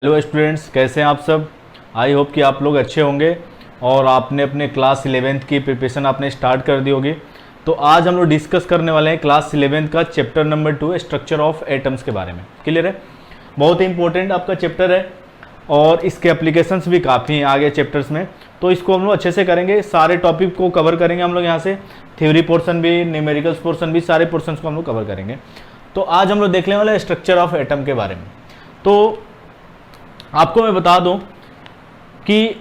Hello students, कैसे हैं आप सब। आई होप कि आप लोग अच्छे होंगे और आपने अपने क्लास 11th की प्रिपरेशन आपने स्टार्ट कर दी होगी। तो आज हम लोग डिस्कस करने वाले हैं क्लास 11th का chapter number 2 structure of atoms के बारे में। क्लियर है, बहुत ही इंपॉर्टेंट आपका चैप्टर है और इसके एप्लीकेशंस भी काफ़ी हैं आगे चैप्टर्स में। तो इसको हम लोग अच्छे से करेंगे, सारे टॉपिक को कवर करेंगे हम लोग यहाँ से, थ्योरी पोर्सन भी, न्यूमेरिकल्स पोर्सन भी, सारे पोर्सन को हम लोग कवर करेंगे। तो आज हम लोग देखने वाले हैं स्ट्रक्चर ऑफ एटम के बारे में। तो आपको मैं बता दूं कि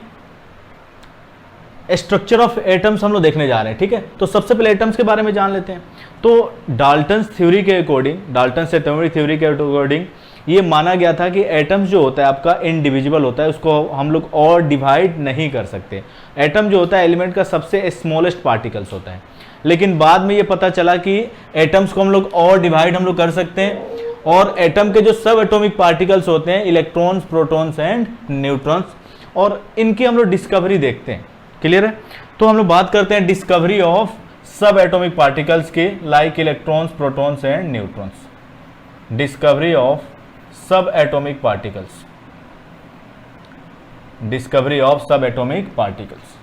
स्ट्रक्चर ऑफ एटम्स हम लोग देखने जा रहे हैं। ठीक है, तो सबसे पहले एटम्स के बारे में जान लेते हैं। तो डाल्टन्स थ्योरी के अकॉर्डिंग, डाल्टन्स एटॉमिक थ्योरी के अकॉर्डिंग ये माना गया था कि एटम्स जो होता है आपका इनडिविजिबल होता है, उसको हम लोग और डिवाइड नहीं कर सकते। एटम जो होता है एलिमेंट का सबसे स्मॉलेस्ट पार्टिकल्स होता है, लेकिन बाद में ये पता चला कि एटम्स को हम लोग और डिवाइड हम लोग कर सकते हैं। और एटम के जो सब एटॉमिक पार्टिकल्स होते हैं, इलेक्ट्रॉन्स, प्रोटॉन्स एंड न्यूट्रॉन्स, और इनकी हम लोग डिस्कवरी देखते हैं। क्लियर है, तो हम लोग बात करते हैं डिस्कवरी ऑफ सब एटॉमिक पार्टिकल्स की, like electrons, protons and neutrons. Discovery of सब एटॉमिक पार्टिकल्स, डिस्कवरी ऑफ सब एटॉमिक पार्टिकल्स।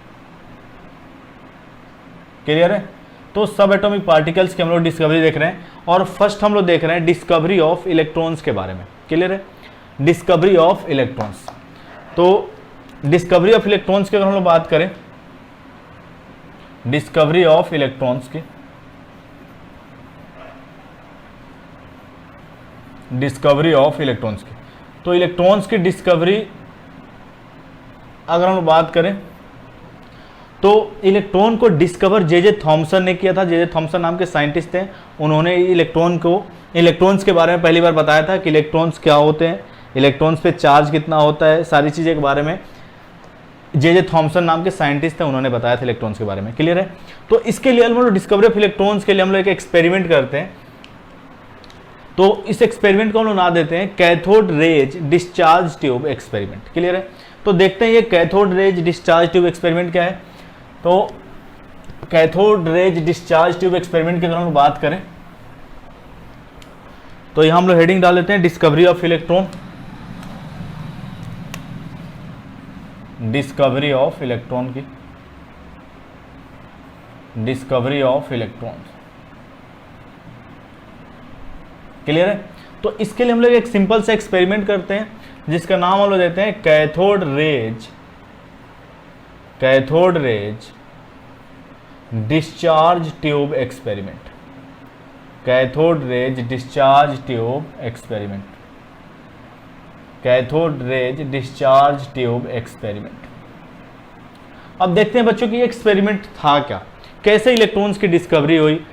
क्लियर है, तो सब एटॉमिक पार्टिकल्स की हम लोग डिस्कवरी देख रहे हैं। और फर्स्ट हम लोग देख रहे हैं डिस्कवरी ऑफ इलेक्ट्रॉन्स के बारे में। क्लियर है, डिस्कवरी ऑफ इलेक्ट्रॉन्स। तो डिस्कवरी ऑफ इलेक्ट्रॉन्स की अगर हम लोग बात करें, डिस्कवरी ऑफ इलेक्ट्रॉन्स की, डिस्कवरी ऑफ इलेक्ट्रॉन्स की, तो इलेक्ट्रॉन्स की डिस्कवरी अगर हम लोग बात करें तो इलेक्ट्रॉन को डिस्कवर जे थॉमसन ने किया था। जे थॉमसन नाम के साइंटिस्ट थे, उन्होंने इलेक्ट्रॉन्स के बारे में पहली बार बताया था कि इलेक्ट्रॉन्स क्या होते हैं, इलेक्ट्रॉन्स पे चार्ज कितना होता है, सारी चीज़ें के बारे में जे थॉमसन नाम के साइंटिस्ट थे, उन्होंने बताया था इलेक्ट्रॉन्स के बारे में। क्लियर है, तो इसके लिए हम लोग डिस्कवरी ऑफ इलेक्ट्रॉन्स के लिए हम लोग एक एक्सपेरिमेंट करते हैं। तो इस एक्सपेरिमेंट को हम लोग नाम देते हैं cathode rays discharge tube experiment. Clear है, तो देखते हैं ये cathode rays discharge tube experiment क्या है। तो cathode rays discharge tube experiment की अगर हम बात करें तो यहां हम लोग हेडिंग डाल देते हैं discovery of electron, discovery of electron की, डिस्कवरी ऑफ इलेक्ट्रॉन। क्लियर है, तो इसके लिए हम लोग एक सिंपल सा एक्सपेरिमेंट करते हैं जिसका नाम हम लोग देते हैं cathode rays discharge tube experiment, cathode rays discharge tube experiment, cathode rays discharge tube experiment. अब देखते हैं बच्चों कि ये एक्सपेरिमेंट था क्या, कैसे इलेक्ट्रॉन्स की डिस्कवरी हुई।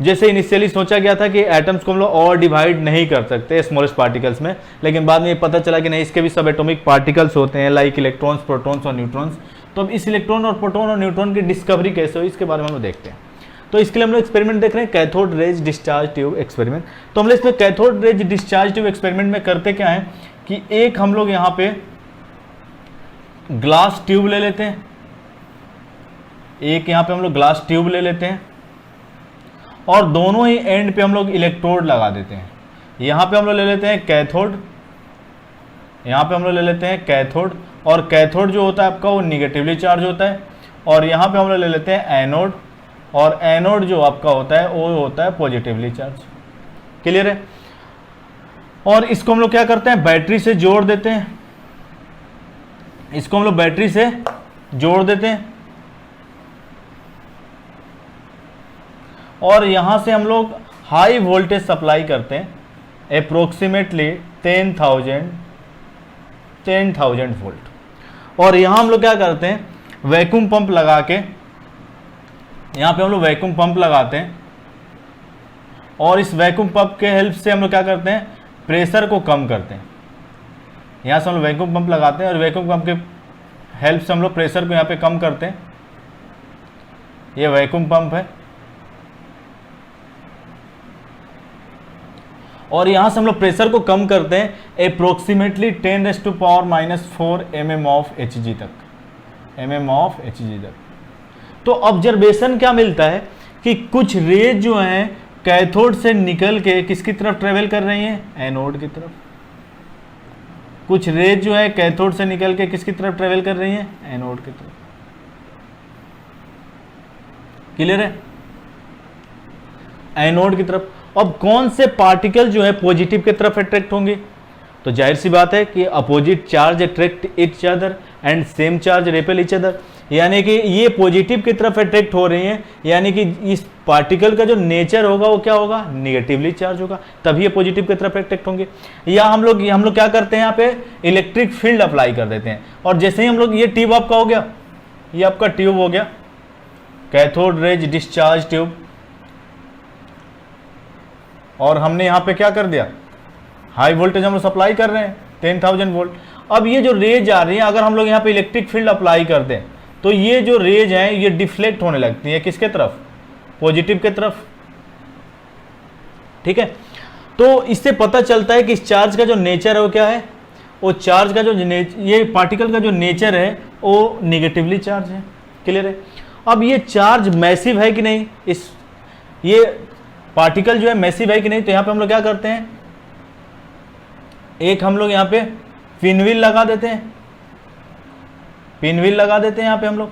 जैसे इनिशियली सोचा गया था कि एटम्स को हम लोग और डिवाइड नहीं कर सकते स्मॉलेस्ट पार्टिकल्स में, लेकिन बाद में ये पता चला कि नहीं, इसके भी सब एटॉमिक पार्टिकल्स होते हैं, लाइक इलेक्ट्रॉन्स, प्रोटॉन्स और न्यूट्रॉन्स। तो अब इस इलेक्ट्रॉन और प्रोटॉन और न्यूट्रॉन की डिस्कवरी कैसे हुई, इसके बारे में हम लोग देखते हैं। तो इसके लिए हम लोग एक्सपेरिमेंट देख रहे हैं cathode rays discharge tube experiment. तो हम लोग इसमें cathode rays discharge tube experiment में करते क्या है कि एक हम लोग यहाँ पे ग्लास ट्यूब ले लेते हैं, एक यहाँ पे हम लोग ग्लास ट्यूब ले लेते हैं और दोनों ही एंड पे हम लोग इलेक्ट्रोड लगा देते हैं। यहाँ पे हम लोग ले लेते हैं कैथोड, यहाँ पे हम लोग ले लेते हैं कैथोड, और कैथोड जो होता है आपका वो निगेटिवली चार्ज होता है, और यहाँ पे हम लोग ले लेते हैं एनोड, और एनोड जो आपका होता है वो होता है पॉजिटिवली चार्ज। क्लियर है, और इसको हम लोग क्या करते हैं, बैटरी से जोड़ देते हैं, इसको हम लोग बैटरी से जोड़ देते हैं, और यहाँ से हम लोग हाई वोल्टेज सप्लाई करते हैं अप्रोक्सीमेटली 10,000 वोल्ट। और यहाँ हम लोग क्या करते हैं, वैक्यूम पंप लगा के, यहाँ पे हम लोग वैक्यूम पंप लगाते हैं, और इस वैक्यूम पंप के हेल्प से हम लोग क्या करते हैं, प्रेशर को कम करते हैं। यहाँ से हम लोग वैक्यूम पंप लगाते हैं और वैक्यूम पंप के हेल्प से हम लोग प्रेशर को यहाँ पे कम करते हैं। ये वैक्यूम पंप है, और यहाँ से हम लोग प्रेशर को कम करते हैं अप्रोक्सीमेटली 10⁻⁻⁴ mm ऑफ Hg तक, mm ऑफ Hg तक। तो ऑब्जर्वेशन क्या मिलता है कि कुछ रेज जो हैं कैथोड से निकल के किसकी तरफ ट्रेवल कर रही हैं, एनोड की तरफ। कुछ रेज जो है कैथोड से निकल के किसकी तरफ ट्रेवल कर रही है, एनोड की तरफ। क्लियर है, एनोड की तरफ। अब कौन से पार्टिकल जो है पॉजिटिव की तरफ अट्रैक्ट होंगे, तो जाहिर सी बात है कि opposite charge attract each other and same charge repel each other, यानी कि ये पॉजिटिव की तरफ अट्रैक्ट हो रही हैं, यानी कि इस पार्टिकल का जो नेचर होगा वो क्या होगा, निगेटिवली चार्ज होगा, तभी ये पॉजिटिव की तरफ अट्रैक्ट होंगे। या हम लोग क्या करते हैं, यहाँ पे इलेक्ट्रिक फील्ड अप्लाई कर देते हैं, और जैसे ही हम लोग, ये ट्यूब आपका हो गया, ये आपका ट्यूब हो गया, कैथोड रेज डिस्चार्ज ट्यूब, और हमने यहाँ पे क्या कर दिया, हाई वोल्टेज हम लोग सप्लाई कर रहे हैं 10,000 वोल्ट। अब ये जो रेज आ रही है, अगर हम लोग यहाँ पे इलेक्ट्रिक फील्ड अप्लाई कर दें तो ये जो रेज हैं ये डिफ्लेक्ट होने लगती है किसके तरफ, पॉजिटिव के तरफ। ठीक है, तो इससे पता चलता है कि इस चार्ज का जो नेचर है वो क्या है, वो चार्ज का जो ये पार्टिकल का जो नेचर है वो निगेटिवली चार्ज है। क्लियर है। अब ये चार्ज मैसिव है कि नहीं, इस ये पार्टिकल जो है मैसिव है कि नहीं, तो यहाँ पे हम लोग क्या करते हैं, एक हम लोग यहाँ पे पिनव्हील लगा देते हैं, पिनव्हील लगा देते हैं यहाँ पे हम लोग।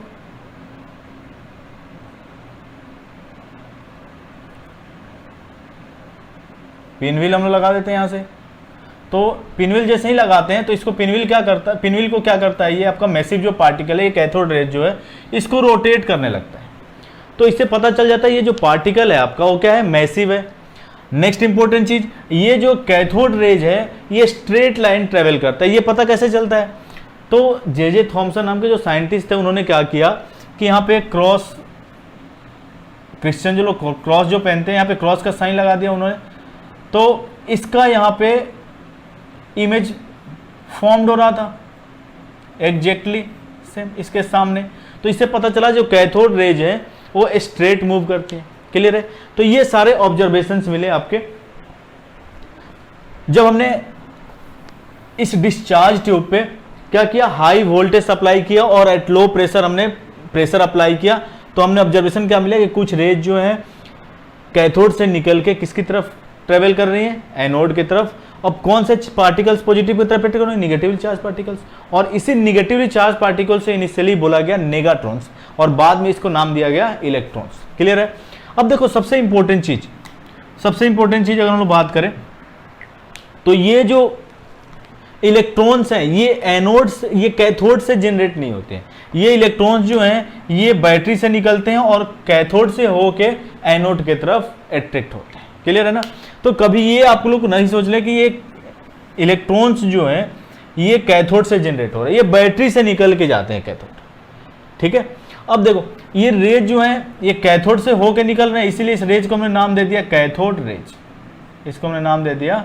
पिनव्हील हम लोग लगा देते हैं यहाँ से। तो पिनव्हील जैसे ही लगाते हैं तो इसको पिनव्हील क्या करता है, पिनव्हील को क्या करता है, ये आपका मैसिव जो पार्टिकल है, ये कैथोड रेज जो है इसको रोटेट करने लगता है। तो इससे पता चल जाता है ये जो पार्टिकल है आपका वो क्या है, मैसिव है। नेक्स्ट इंपॉर्टेंट चीज, ये जो कैथोड रेज है ये स्ट्रेट लाइन ट्रेवल करता है। ये पता कैसे चलता है, तो जे थॉमसन नाम के जो साइंटिस्ट थे उन्होंने क्या किया कि यहाँ पे क्रॉस, क्रिश्चियन जो लोग क्रॉस जो पहनते हैं यहाँ पे क्रॉस का साइन लगा दिया उन्होंने, तो इसका यहाँ पे इमेज फॉर्म्ड हो रहा था एग्जैक्टली सेम इसके सामने। तो इससे पता चला जो कैथोड रेज है वो स्ट्रेट मूव करती है। क्लियर है। तो ये सारे ऑब्जर्वेशंस मिले आपके जब हमने इस डिस्चार्ज ट्यूब पे क्या किया, हाई वोल्टेज अप्लाई किया और एट लो प्रेशर हमने प्रेशर अप्लाई किया। तो हमने ऑब्जर्वेशन क्या मिला कि कुछ रेज जो है कैथोड से निकल के किसकी तरफ ट्रेवल कर रही हैं, एनोड की तरफ। अब कौन से पार्टिकल्स पॉजिटिव की तरफ अट्रैक्ट कर रहे हैं, निगेटिवली चार्ज पार्टिकल्स। और इसी निगेटिवली चार्ज पार्टिकल से इनिशियली बोला गया नेगाट्रॉन्स और बाद में इसको नाम दिया गया इलेक्ट्रॉन्स। क्लियर है। अब देखो सबसे इंपॉर्टेंट चीज अगर हम लोग बात करें तो ये जो इलेक्ट्रॉन्स हैं ये एनोड से, ये कैथोड से जनरेट नहीं होते हैं। ये इलेक्ट्रॉन्स जो हैं ये बैटरी से निकलते हैं और कैथोड से होके एनोड की तरफ अट्रैक्ट होते हैं। क्लियर है ना। तो कभी ये आप लोग नहीं सोच ले कि ये इलेक्ट्रॉन्स जो हैं ये कैथोड से जनरेट हो रहे हैं, ये बैटरी से निकल के जाते हैं कैथोड। ठीक है। अब देखो ये रेज जो है ये कैथोड से होके निकल रहे हैं, इसीलिए इस रेज को हमने नाम दे दिया कैथोड रेज। इसको हमने नाम दे दिया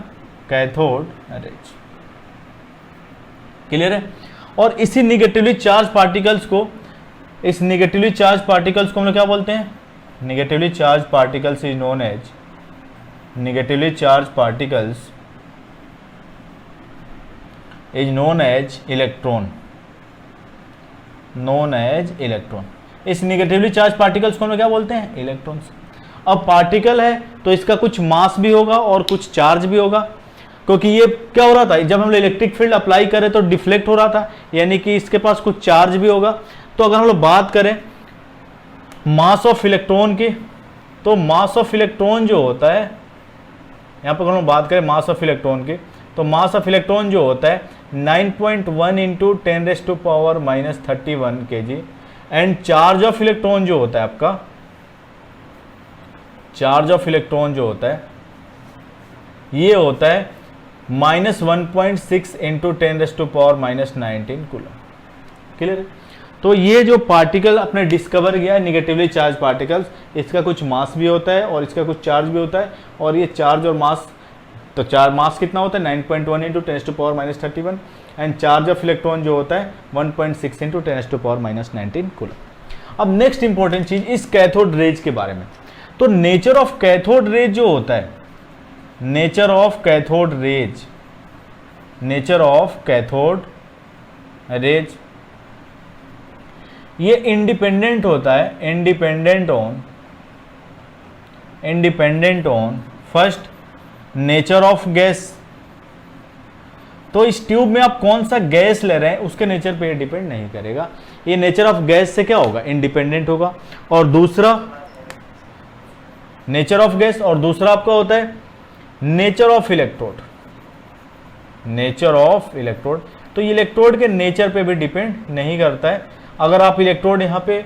कैथोड रेज। क्लियर है। और इसी निगेटिवली चार्ज पार्टिकल्स को, इस निगेटिवली चार्ज पार्टिकल्स को हम लोग क्या बोलते हैं, negatively charge particles is known as, negatively charge particles is known as electron, known as electron. इस निगेटिवली चार्ज पार्टिकल्स को हम लोग क्या बोलते हैं, इलेक्ट्रॉन्स। अब पार्टिकल है तो इसका कुछ मास भी होगा और कुछ चार्ज भी होगा, क्योंकि ये क्या हो रहा था, जब हम लोग इलेक्ट्रिक फील्ड अप्लाई करें तो डिफ्लेक्ट हो रहा था, यानी कि इसके पास कुछ चार्ज भी होगा। तो अगर हम लोग बात करें मास ऑफ इलेक्ट्रॉन की, तो मास ऑफ इलेक्ट्रॉन जो होता है, यहाँ पर अगर हम लोग बात करें मास ऑफ इलेक्ट्रॉन की, तो मास ऑफ इलेक्ट्रॉन जो होता है 9.1 into 10⁻³ kg। And charge of electron जो होता है आपका, चार्ज ऑफ इलेक्ट्रॉन जो होता है ये होता है -1.6 इंटू 10⁻⁻19 कूलम। क्लियर है। तो ये जो पार्टिकल अपने डिस्कवर किया है निगेटिवली चार्ज पार्टिकल्स, इसका कुछ मास भी होता है और इसका कुछ चार्ज भी होता है। और ये चार्ज और मास, तो चार्ज मास कितना होता है 9.1 into 10⁻31 and charge of electron जो होता है 1.6 इंटू 10⁻19 कूलम। अब नेक्स्ट इंपॉर्टेंट चीज इस कैथोड रेज के बारे में, तो नेचर ऑफ कैथोड रेज जो होता है, nature of cathode rays, nature of cathode rays ये इंडिपेंडेंट होता है, independent on first nature of gas. तो तो इस ट्यूब में आप कौन सा गैस ले रहे हैं उसके नेचर पे डिपेंड नहीं करेगा, ये नेचर ऑफ गैस से क्या होगा, इंडिपेंडेंट होगा। और दूसरा नेचर ऑफ गैस, और दूसरा आपका होता है nature of electrode, nature of electrode. तो ये इलेक्ट्रोड के नेचर पे भी डिपेंड नहीं करता है। अगर आप इलेक्ट्रोड यहाँ पे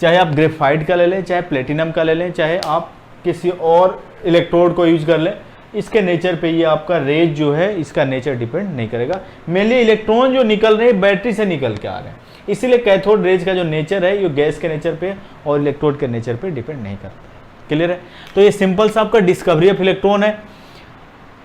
चाहे आप ग्रेफाइट का ले लें, चाहे प्लेटिनम का ले लें, चाहे आप किसी और इलेक्ट्रोड को यूज कर लें, इसके नेचर पे ये आपका रेज जो है इसका नेचर डिपेंड नहीं करेगा। मेनली इलेक्ट्रॉन जो निकल रहे हैं बैटरी से निकल के आ रहे हैं, इसीलिए कैथोड रेज का जो नेचर है ये गैस के नेचर पे और इलेक्ट्रोड के नेचर पे डिपेंड नहीं करता। क्लियर है? तो ये सिंपल सा आपका डिस्कवरी ऑफ इलेक्ट्रॉन है,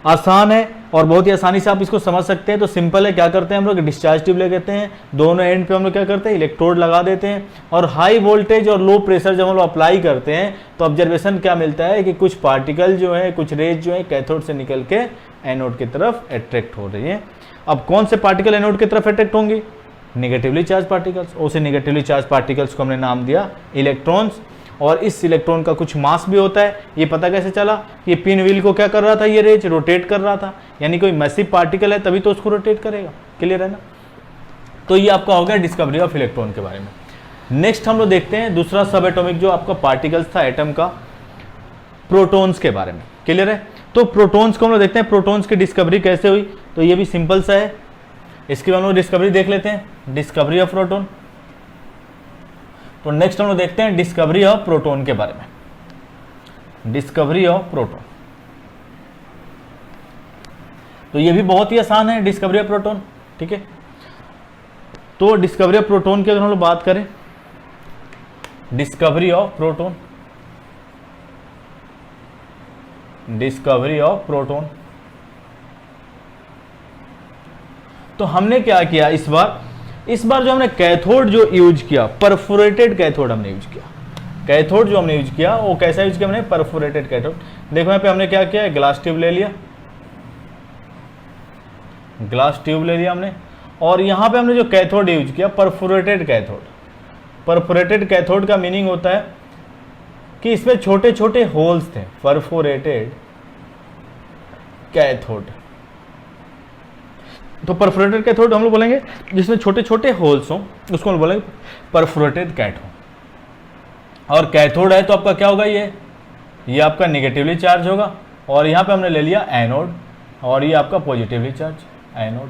आसान है और बहुत ही आसानी से आप इसको समझ सकते हैं। तो सिंपल है, क्या करते हैं हम लोग, डिस्चार्ज ट्यूब ले लेते हैं, दोनों एंड पे हम लोग क्या करते हैं, इलेक्ट्रोड लगा देते हैं, और हाई वोल्टेज और लो प्रेशर जब हम लोग अप्लाई करते हैं तो ऑब्जर्वेशन क्या मिलता है कि कुछ पार्टिकल जो है, कुछ रेज जो है कैथोड से निकल के एनोड की तरफ अट्रैक्ट हो रही है। अब कौन से पार्टिकल एनोड की तरफ अट्रैक्ट होंगे, निगेटिवली चार्ज पार्टिकल्स। उसे निगेटिवली चार्ज पार्टिकल्स को हमने नाम दिया इलेक्ट्रॉन्स, और इस इलेक्ट्रॉन का कुछ मास भी होता है। ये पता कैसे चला, ये पिन व्हील को क्या कर रहा था, ये रेज रोटेट कर रहा था, यानी कोई मैसिव पार्टिकल है तभी तो उसको रोटेट करेगा। क्लियर है ना? तो ये आपका हो गया डिस्कवरी ऑफ इलेक्ट्रॉन के बारे में। नेक्स्ट हम लोग देखते हैं दूसरा सब एटॉमिक जो आपका पार्टिकल्स था एटम का, प्रोटॉन्स के बारे में। क्लियर है? तो प्रोटॉन्स को हम लोग देखते हैं, प्रोटॉन्स की डिस्कवरी कैसे हुई। तो ये भी सिंपल सा है, इसकी हम लोग डिस्कवरी देख लेते हैं, डिस्कवरी ऑफ प्रोटॉन। तो नेक्स्ट हम लोग देखते हैं डिस्कवरी ऑफ प्रोटॉन के बारे में, डिस्कवरी ऑफ प्रोटॉन। तो ये भी बहुत ही आसान है, डिस्कवरी ऑफ प्रोटॉन। ठीक है, तो डिस्कवरी ऑफ प्रोटॉन की अगर हम लोग बात करें, discovery of proton, discovery of proton. तो हमने क्या किया इस बार जो हमने कैथोड जो यूज किया, परफोरेटेड कैथोड हमने यूज किया। कैथोड जो हमने यूज किया वो कैसा यूज किया हमने, परफोरेटेड कैथोड। देखो यहाँ पे हमने क्या किया, ग्लास ट्यूब ले लिया, ग्लास ट्यूब ले लिया हमने, और यहाँ पे हमने जो कैथोड यूज किया परफोरेटेड कैथोड। परफोरेटेड कैथोड का मीनिंग होता है कि इसमें छोटे छोटे होल्स थे, परफोरेटेड कैथोड। तो परफोरेटेड कैथोड हम लोग बोलेंगे जिसमें छोटे छोटे होल्स हों, उसको हम बोलेंगे परफोरेटेड कैथोड। और कैथोड है तो आपका क्या होगा, ये आपका निगेटिवली चार्ज होगा, और यहाँ पे हमने ले लिया एनोड, और ये आपका पॉजिटिवली चार्ज एनोड।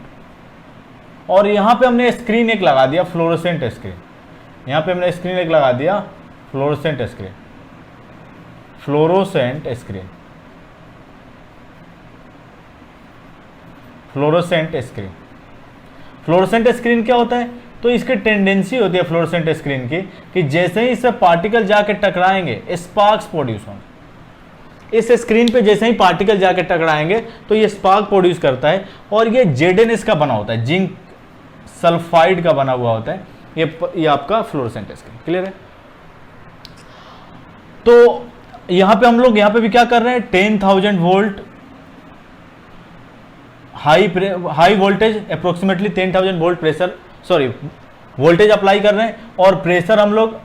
और यहाँ पे हमने स्क्रीन एक लगा दिया, फ्लोरोसेंट स्क्रीन। यहाँ पे हमने स्क्रीन एक लगा दिया, fluorescent screen, fluorescent screen, fluorescent screen. Fluorescent screen क्या होता है, तो इसकी टेंडेंसी होती है फ्लोरोसेंट स्क्रीन की कि जैसे ही इससे पार्टिकल जाके टकराएंगे स्पार्क्स प्रोड्यूस होंगे। इस स्क्रीन पे जैसे ही पार्टिकल जाके टकराएंगे तो ये स्पार्क प्रोड्यूस करता है, और ये ZnS का बना होता है, जिंक सल्फाइड का बना हुआ होता है ये आपका फ्लोरोसेंट स्क्रीन। क्लियर है? तो यहां पे हम लोग यहां पे भी क्या कर रहे हैं, 10,000 volt high voltage, approximately 10,000 volt pressure, sorry voltage apply कर रहे हैं, और प्रेशर हम लोग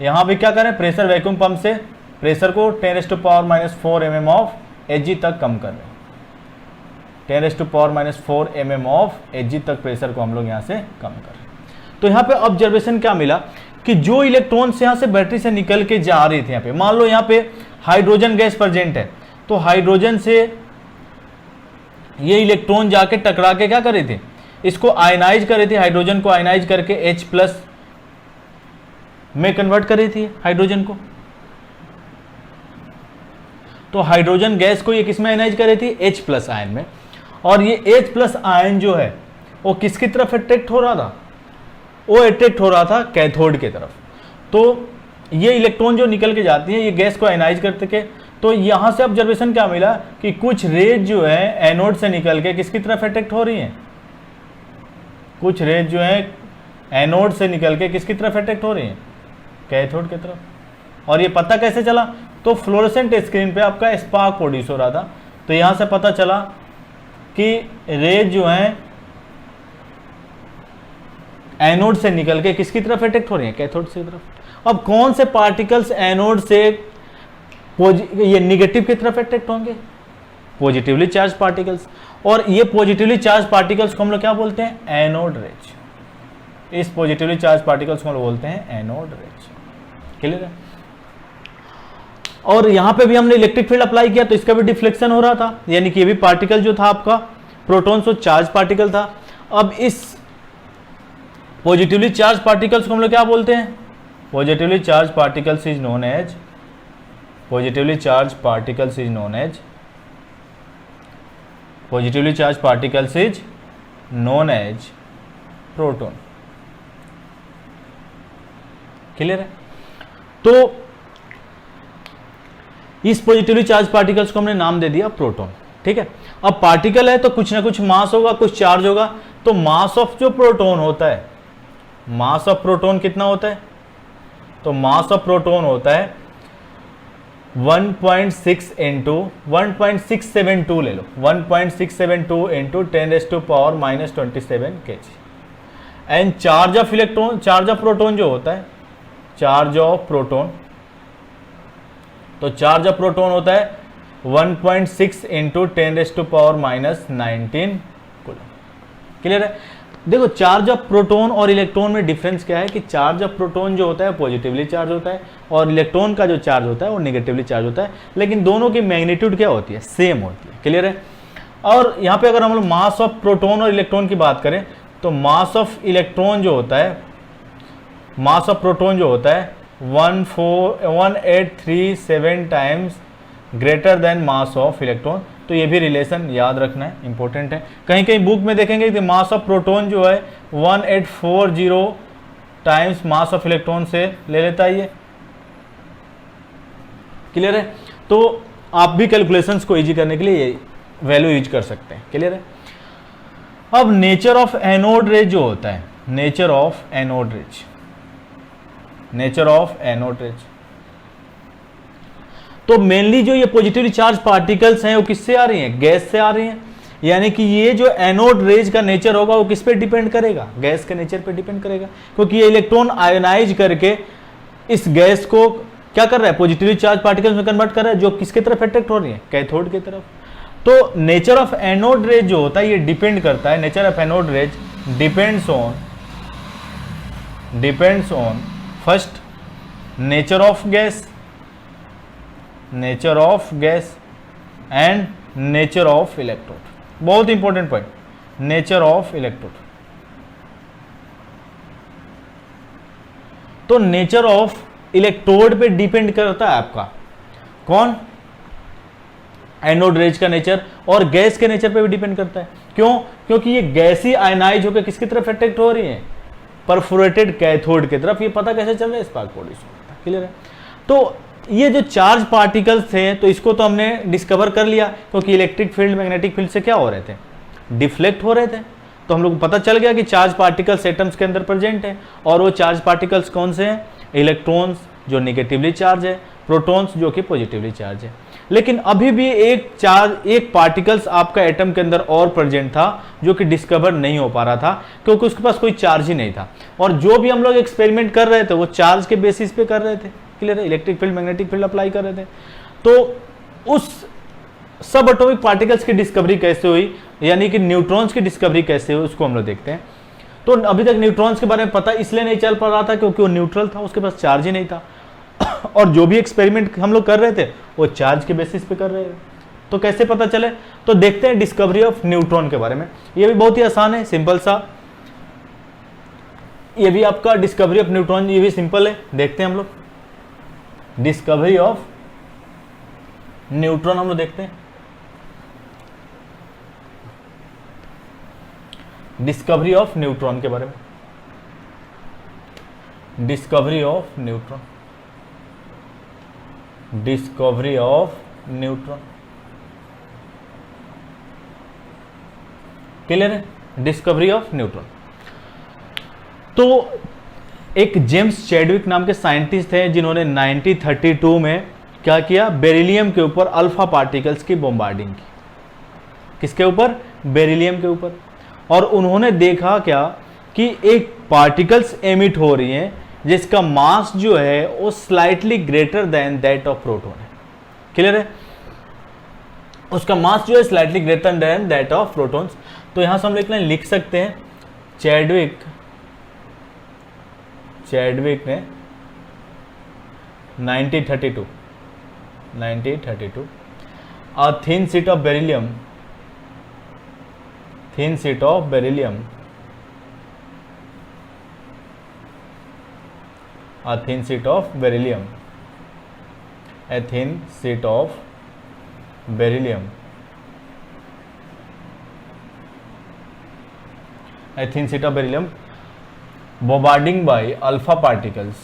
यहाँ पे क्या करें, प्रेशर वैक्यूम पंप से प्रेशर को 10⁻⁴ mm ऑफ Hg तक कम कर रहे हैं। 10⁻⁴ mm ऑफ Hg तक प्रेशर को हम लोग यहाँ से कम कर रहे हैं। तो यहाँ पे ऑब्जर्वेशन क्या मिला कि जो इलेक्ट्रॉन्स यहाँ से बैटरी से निकल के जा रही थी, यहाँ पे मान लो यहाँ पे हाइड्रोजन गैस प्रेजेंट है, तो हाइड्रोजन से ये इलेक्ट्रॉन जाके टकरा के क्या कर रही थी, इसको आयनाइज कर रही थी, हाइड्रोजन को आयनाइज करके H+ में कन्वर्ट कर रही थी हाइड्रोजन को। तो हाइड्रोजन गैस को ये किस में आयनाइज कर रही थी, H+ आयन में। और ये H+ आयन जो है वो किसकी तरफ अट्रैक्ट हो रहा था, वो अट्रैक्ट हो रहा था कैथोड की तरफ। तो ये इलेक्ट्रॉन जो निकल के जाती है ये गैस को आयनाइज करते के, तो यहां से ऑब्जर्वेशन क्या मिला कि कुछ रेज जो है एनोड से निकल के किसकी तरफ अट्रैक्ट हो रही हैं, कुछ रेज जो है एनोड से निकल के किसकी तरफ अट्रैक्ट हो रही हैं, कैथोड की तरफ। और ये पता कैसे चला, तो फ्लोरोसेंट स्क्रीन पे आपका स्पार्क प्रोड्यूस हो रहा था, तो यहां से पता चला कि रेज जो है एनोड से निकल के किसकी तरफ अट्रैक्ट हो रही हैं, कैथोड की तरफ। अब कौन से पार्टिकल्स एनोड से ये निगेटिव की तरफ अट्रैक्ट होंगे, पॉजिटिवली चार्ज पार्टिकल्स, और ये पॉजिटिवली चार्ज पार्टिकल्स को हम लोग क्या बोलते हैं, एनोड रेज। इस पॉजिटिवली चार्ज पार्टिकल्स को हम लोग बोलते हैं एनोड रेज। क्लियर है? और यहां पे भी हमने इलेक्ट्रिक फील्ड अप्लाई किया तो इसका भी डिफ्लेक्शन हो रहा था, यानी कि ये भी पार्टिकल जो था आपका प्रोटॉन्स और चार्ज पार्टिकल था। अब इस पॉजिटिवली चार्ज पार्टिकल्स को हम लोग क्या बोलते हैं, positively charge particles is known as, positively charge particles is known as, positively charge particles is known as proton. Clear है? तो इस पॉजिटिवली चार्ज पार्टिकल्स को हमने नाम दे दिया प्रोटॉन। ठीक है? अब पार्टिकल है तो कुछ ना कुछ मास होगा, कुछ चार्ज होगा, तो मास ऑफ जो प्रोटॉन होता है, मास ऑफ प्रोटॉन कितना होता है, तो मास ऑफ प्रोटॉन होता है 1.6 इंटू 1.672 ले लो, 1.672 into 10⁻⁻27 kg। And charge of electron, charge of proton जो होता है, चार्ज ऑफ प्रोटॉन, तो चार्ज ऑफ प्रोटॉन होता है 1.6 इंटू 10⁻⁻19 कूलम। क्लियर है? देखो चार्ज ऑफ प्रोटॉन और इलेक्ट्रॉन में डिफरेंस क्या है कि चार्ज ऑफ प्रोटॉन जो होता है पॉजिटिवली चार्ज होता है और इलेक्ट्रॉन का जो चार्ज होता है वो नेगेटिवली चार्ज होता है, लेकिन दोनों की मैग्नीट्यूड क्या होती है, सेम होती है। क्लियर है? और यहाँ पे अगर हम लोग मास ऑफ प्रोटॉन और इलेक्ट्रॉन की बात करें तो मास ऑफ इलेक्ट्रॉन जो होता है, मास ऑफ प्रोटॉन जो होता है 1837 times greater then mass of electron. तो ये भी रिलेशन याद रखना है, इंपॉर्टेंट है। कहीं कहीं बुक में देखेंगे कि मास ऑफ प्रोटॉन जो है 1840 टाइम्स मास ऑफ इलेक्ट्रॉन से ले लेता है ये। क्लियर है? तो आप भी कैलकुलेशंस को इजी करने के लिए ये वैल्यू यूज कर सकते हैं। क्लियर है? अब नेचर ऑफ एनोड रेज जो होता है, nature of anode raise, nature of anode raise, तो मेनली जो ये पॉजिटिवली चार्ज पार्टिकल्स हैं वो किससे आ रही हैं, गैस से आ रही हैं। यानी कि ये जो एनोड रेज का नेचर होगा वो किस पे डिपेंड करेगा, गैस के नेचर पे डिपेंड करेगा, क्योंकि ये इलेक्ट्रॉन आयोनाइज करके इस गैस को क्या कर रहा है, पॉजिटिवली चार्ज पार्टिकल्स में कन्वर्ट कर रहा है, जो किसके तरफ अट्रैक्ट हो रही है, कैथोड की तरफ। तो नेचर ऑफ एनोड रेज जो होता है ये डिपेंड करता है, nature of anode rays depends on first nature of gas, nature of gas and nature of electrode. बहुत important point, nature of electrode. तो नेचर ऑफ इलेक्ट्रोड पे डिपेंड करता है आपका कौन, एनोड रेज का नेचर, और गैस के नेचर पे भी डिपेंड करता है। क्यों? क्योंकि ये गैस ही आयनाइज होकर किसकी तरफ अट्रैक्ट हो रही है, परफोरेटेड कैथोड की तरफ। ये पता कैसे चल रहा है, स्पार्क बॉडी से। क्लियर है? तो ये जो चार्ज पार्टिकल्स थे तो इसको तो हमने डिस्कवर कर लिया, क्योंकि इलेक्ट्रिक फील्ड मैग्नेटिक फील्ड से क्या हो रहे थे, डिफ्लेक्ट हो रहे थे। तो हम लोग को पता चल गया कि चार्ज पार्टिकल्स एटम्स के अंदर प्रेजेंट है, और वो चार्ज पार्टिकल्स कौन से हैं, इलेक्ट्रॉन्स जो नेगेटिवली चार्ज है, प्रोटॉन्स जो कि पॉजिटिवली चार्ज है। लेकिन अभी भी एक पार्टिकल्स आपका एटम के अंदर और प्रेजेंट था जो कि डिस्कवर नहीं हो पा रहा था, क्योंकि उसके पास कोई चार्ज ही नहीं था, और जो भी हम लोग एक्सपेरिमेंट कर रहे थे वो चार्ज के बेसिस पे कर रहे थे। क्लियर है? Electric field magnetic field apply कर रहे थे। तो उस सब एटॉमिक पार्टिकल्स की डिस्कवरी कैसे हुई, यानी कि न्यूट्रॉन्स की डिस्कवरी कैसे हुई, उसको हम लोग देखते हैं। तो अभी तक न्यूट्रॉन्स के बारे में पता इसलिए नहीं चल पा रहा था क्योंकि वो न्यूट्रल था, उसके पास चार्ज ही नहीं था, और जो भी एक्सपेरिमेंट हम लोग कर रहे थे वो चार्ज के बेसिस पे कर रहे थे। तो कैसे पता चले, तो देखते हैं डिस्कवरी ऑफ न्यूट्रॉन के बारे में। ये भी बहुत ही आसान है, सिंपल सा, ये भी आपका डिस्कवरी ऑफ न्यूट्रॉन, ये भी सिंपल है। देखते हैं हम लोग डिस्कवरी ऑफ न्यूट्रॉन, हम लोग देखते हैं डिस्कवरी ऑफ न्यूट्रॉन के बारे में। Discovery of neutron, discovery of neutron. Clear है? Discovery of neutron. तो एक जेम्स चैडविक नाम के साइंटिस्ट थे जिन्होंने 1932 में क्या किया, बेरिलियम के ऊपर अल्फा पार्टिकल्स की बॉम्बार्डिंग की। किसके ऊपर? बेरिलियम के ऊपर। और उन्होंने देखा क्या कि एक पार्टिकल्स एमिट हो रही हैं जिसका मास जो है वो slightly greater than that of proton है। क्लियर है? उसका मास जो है slightly greater than that of protons. तो यहां से हम लिख सकते हैं चैडविक ने 1932 a thin sheet of beryllium a thin sheet of beryllium a thin sheet of beryllium bombarding by alpha particles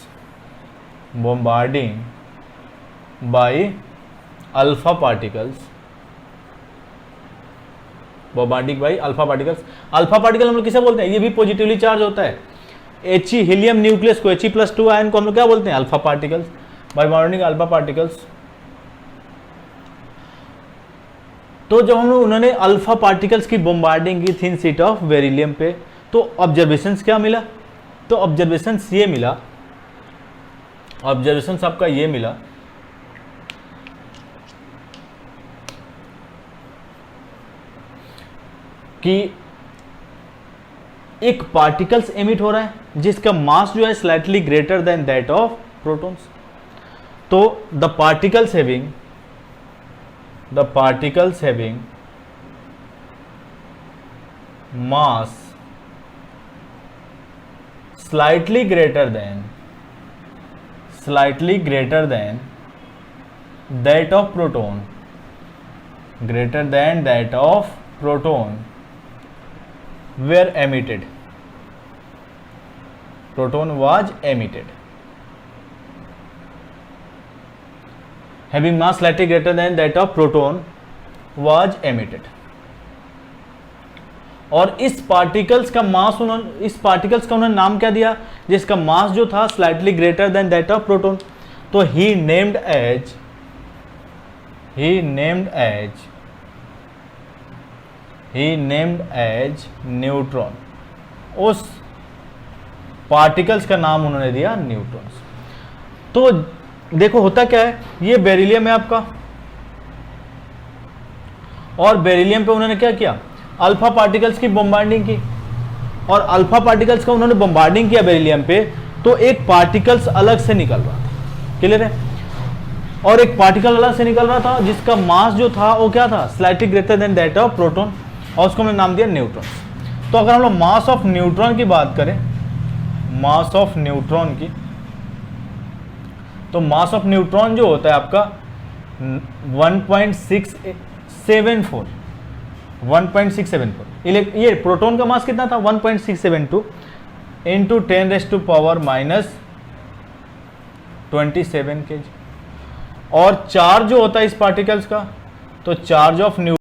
alpha particle हम लोग किसे बोलते हैं, ये भी पॉजिटिवली चार्ज होता है। He हीलियम न्यूक्लियस को He+2 आयन को हम लोग क्या बोलते हैं, alpha particles, by bonding alpha particles. तो जब हम लोग उन्होंने अल्फा पार्टिकल्स की बॉम्बार्डिंग की थिन शीट ऑफ बेरिलियम पे, तो ऑब्जर्वेशंस क्या मिला, तो ऑब्जर्वेशंस ये मिला, ऑब्जर्वेशंस आपका ये मिला कि एक पार्टिकल्स एमिट हो रहा है जिसका मास जो है slightly greater than that of protons. तो the particles having mass slightly greater than that of proton were emitted, proton was emitted, having mass slightly greater than that of proton was emitted। और इस particles का उन्होंने नाम क्या दिया, जिसका mass जो था slightly greater than that of proton, तो ही नेम्ड एज न्यूट्रॉन। उस पार्टिकल्स का नाम उन्होंने दिया न्यूट्रॉन्स। तो देखो होता क्या है, ये बेरिलियम है आपका, और बेरिलियम पे उन्होंने क्या किया, अल्फा पार्टिकल्स की बॉम्बार्डिंग की, और अल्फा पार्टिकल्स का उन्होंने बॉम्बार्डिंग किया बेरिलियम पे, तो एक पार्टिकल्स अलग से निकल रहा था, क्लियर है, और एक पार्टिकल अलग से निकल रहा था जिसका मास जो था वो क्या था, slightly greater than that of proton, और उसको हमने नाम दिया न्यूट्रॉन। तो अगर हम लोग मास ऑफ न्यूट्रॉन की बात करें, मास ऑफ न्यूट्रॉन की, तो मास ऑफ न्यूट्रॉन जो होता है आपका 1.674, ये प्रोटॉन का मास कितना था 1.672 इंटू 10⁻⁻27 kg। और चार्ज जो होता है इस पार्टिकल्स का, तो चार्ज ऑफ न्यूट्रॉन